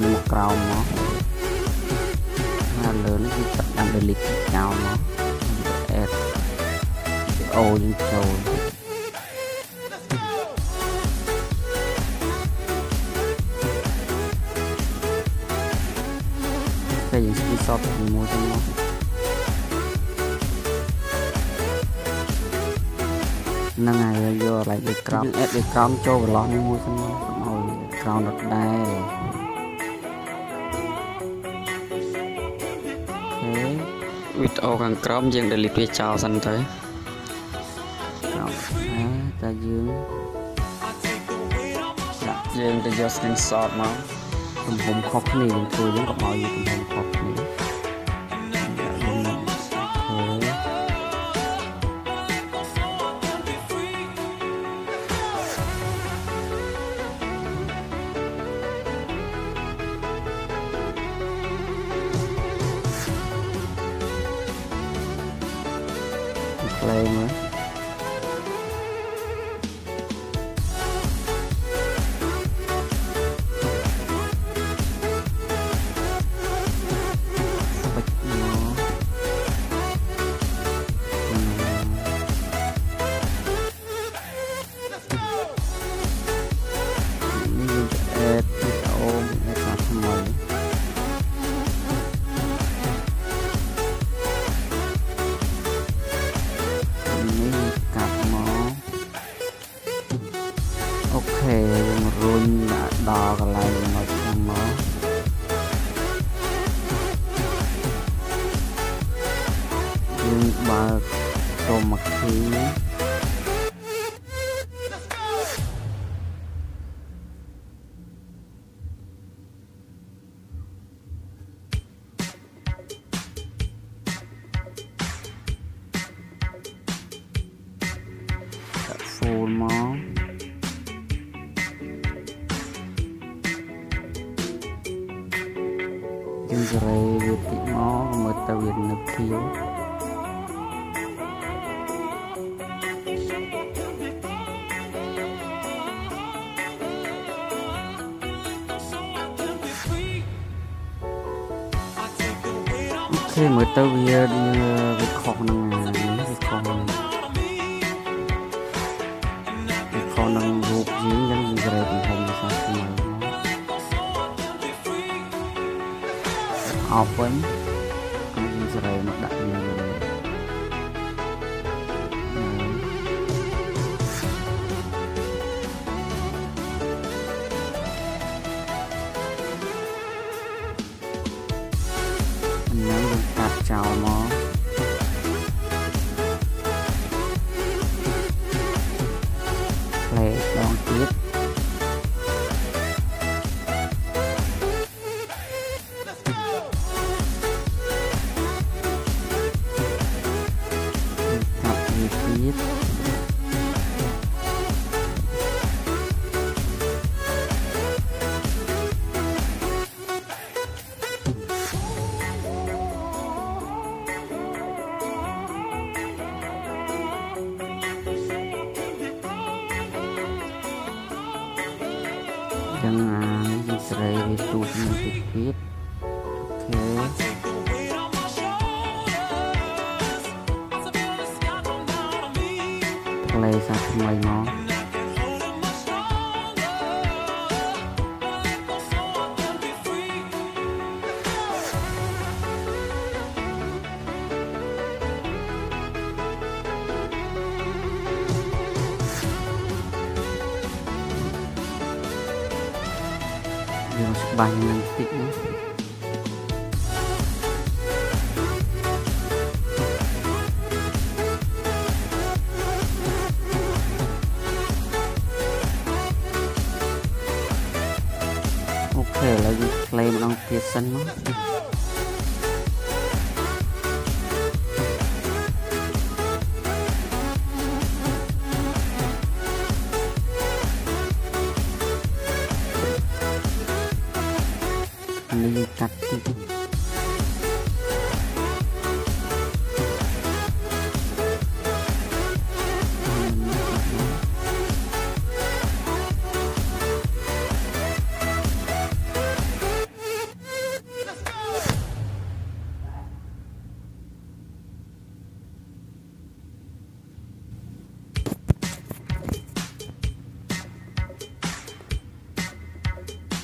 một cầu nó lớn thì tập làm được lịch cao nó ô như trâu cái gì sẽ sót thì mua cho nó năng ngày vô lại được crown ép được crown cho vào lo mua cho nó rồi crown đặt đây video càng crom dương để liệt về chào sân tới ta dương dương để cho screenshot nó tùm hùng khóc này tôi vẫn còn mọi gì tùm hùng khóc này lên nữa ok run đã đo cái này một trăm nó nhưng mà tô mặt khí full món chân rồi việc thị nó mới tao việc nộp thiếu ok mới tao việc khó năng việc khó năng ruột giếng dân rồi cũng không được sao open anh sẽ nó đặt như chào nó play đón tiếp tập gì tiếp jangan Israel itu sedikit oke play satu lagi nó banyak nanti oke lagi play menang pisan mah ini cut gitu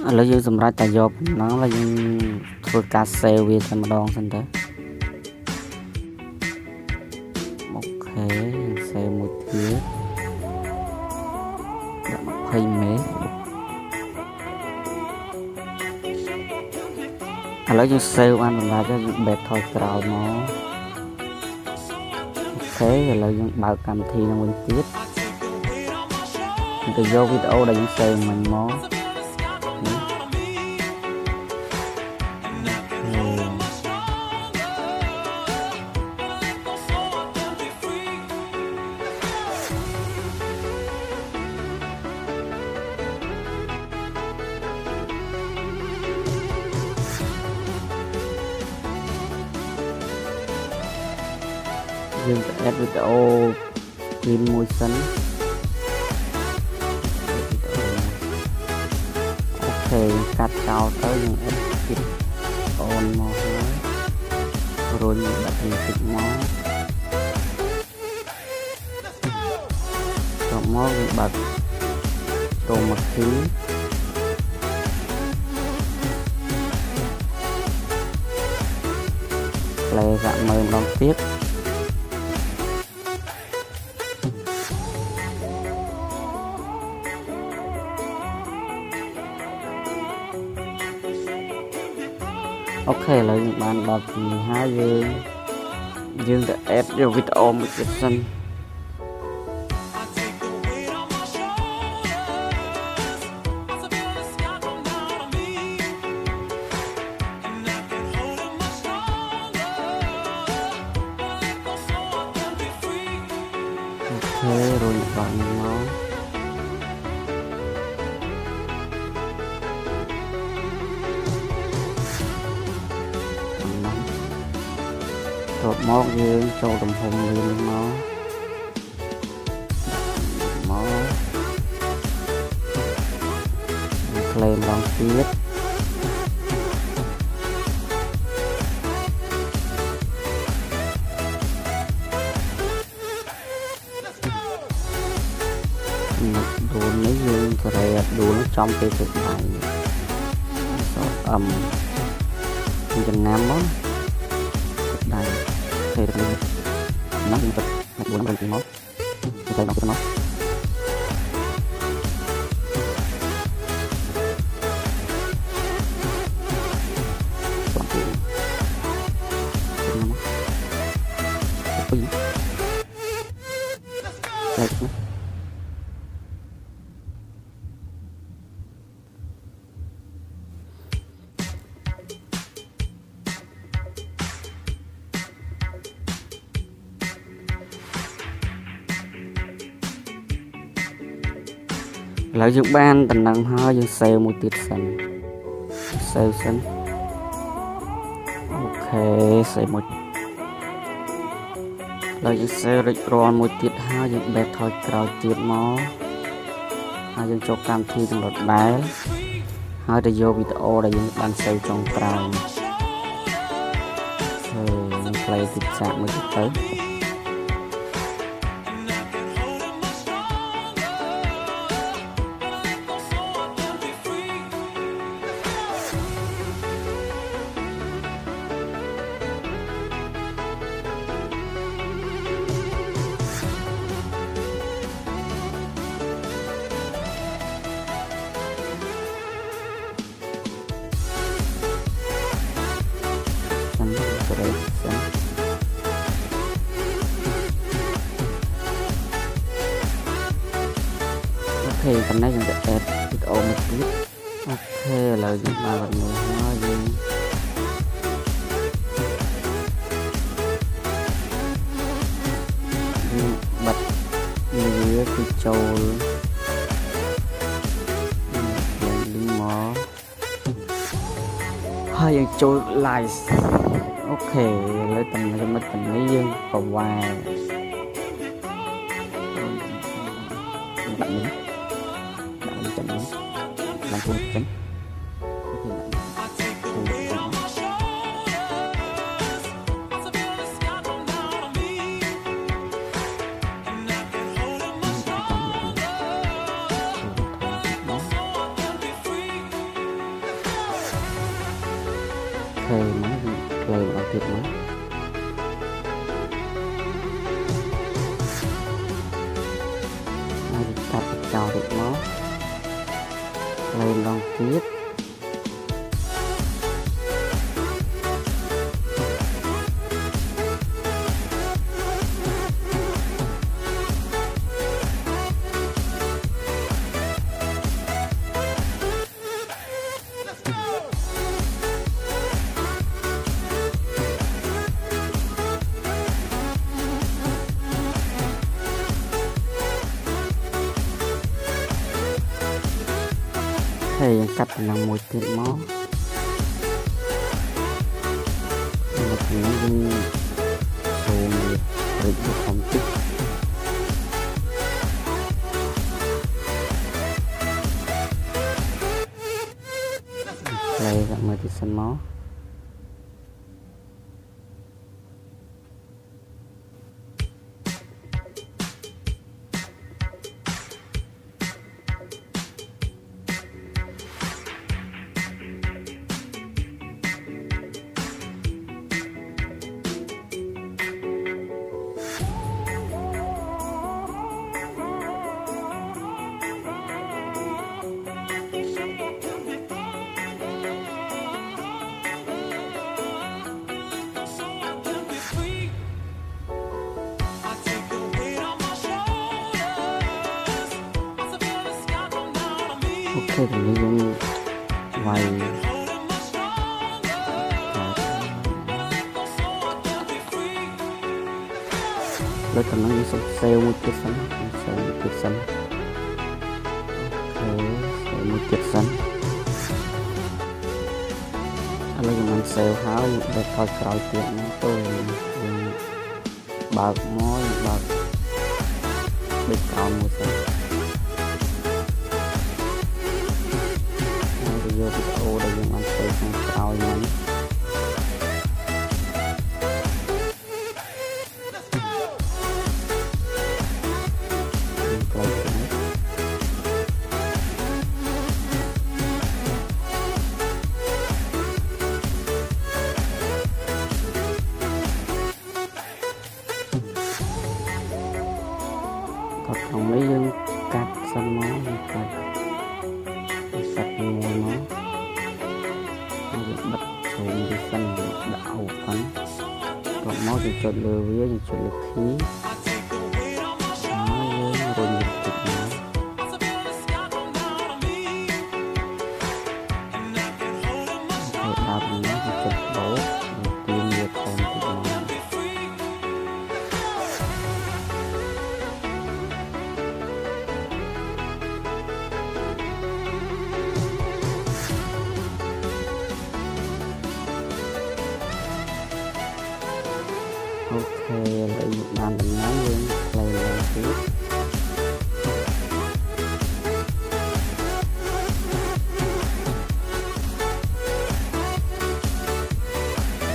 là dương sầm ra tài dọc nó là dương thua cá xe về thành một đòn thành thế ok xe một thiết đã mặc hay mé lấy dương xe ăn là cho dương bẹt thôi cào nó ok rồi là dương bảo cầm thi nó nguyên tiết từ vô video là dương xe mình mó dương add video pin môi xanh ok cắt cao tới dương add on màu rồi đặt hình thịt mó còn mó bật đồ mặt khí lè dạng mời đón tiếp ok là những bạn đọc thì hai dương đã ép vô video một cái sân ok rồi bạn nó cột mót dương cho đồng hùng lên nó mó lên đón tiếp đồ mấy dương rồi đồ nó trong cái thực này ẩm chân nam đó đây thì được nó liên tục một buồn bằng tiếng máu tay bằng tiếng máu ui lệch nữa lại dựng ban tầng năng hơi dựng sale một tiết sân sale sân ok sale một lại dựng sale rịch ron một tiết hai dựng bẹt thôi cào tiết nó hai dựng cho cam thi trong lọt đá hai để vô video để dựng ban sale trong cào rồi play tiết sạc một tiết tới thì phần này chúng ta add video một chút ok là chúng ta vẫn nổi hóa gì bật như cái trâu đứng mó hơi trâu lại ok lấy tầm này mất tầm mấy dương và vài bạn chậm nhé làm cuốn chấm thề máy lời bằng thiệt máy cặp chào được nó lên lòng tiếp thầy cắt là một tiền máu một những dung số một rồi được không tích đây là một tiền sân máu ok thì mình dùng vài lấy tầm nó như sale một chiếc sân sale một chiếc sân ok sale một chiếc sân lấy dùng mình sale háo để thôi cào tiền nó tôi bạc mối bạc để cào một sân vô video để dùng anh sale trong cào nhắn thật không lấy dân cắt xanh nó cắt sạch mùi nó bắt xuống đi xanh đảo phấn còn máu thì chọn lừa vía thì chọn lừa khí rồi nhiệt thịt máu thể đạp nó thì chọn bố tiên nhiệt thòng thịt máu ok lại bàn đánh nói luôn lại là tiếp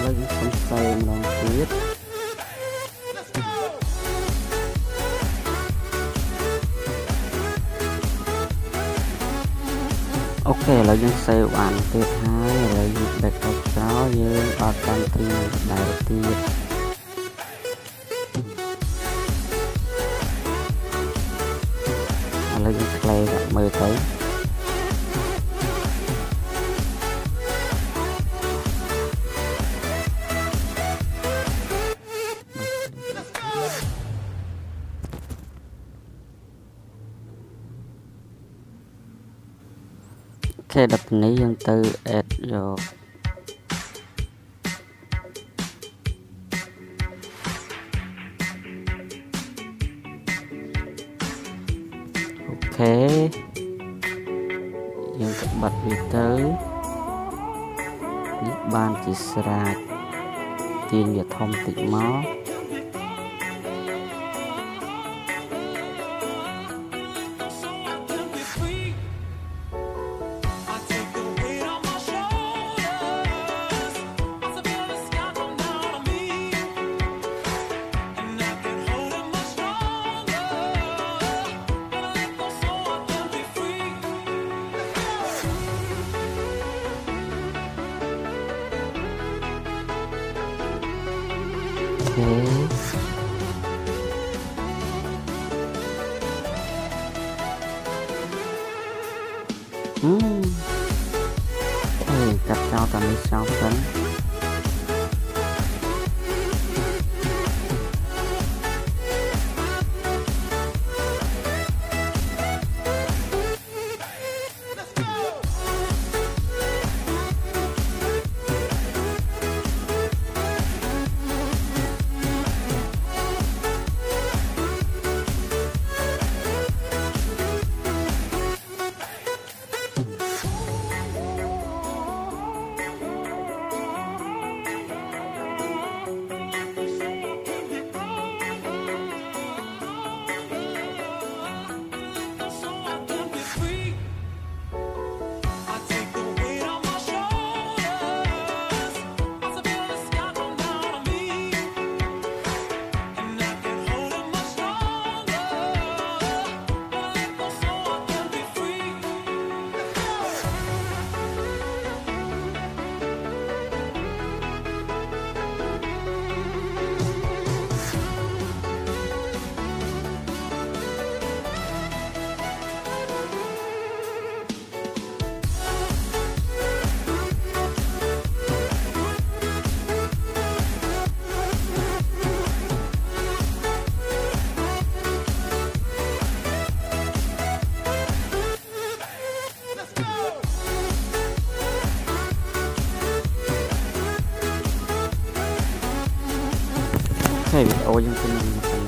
lấy xong xoay một lần tiếp ok lấy những xoay bàn tiếp hai lấy đặt vào cháo như ba can tiên đại tiên lấy những clay gặp mơ tới ok đập ní dân tư add vô ok dân tự bật đi tới nhịp ban chỉ sạc tiền và thông tịch máu ok cắt cho tầm 16 tấn video dân tin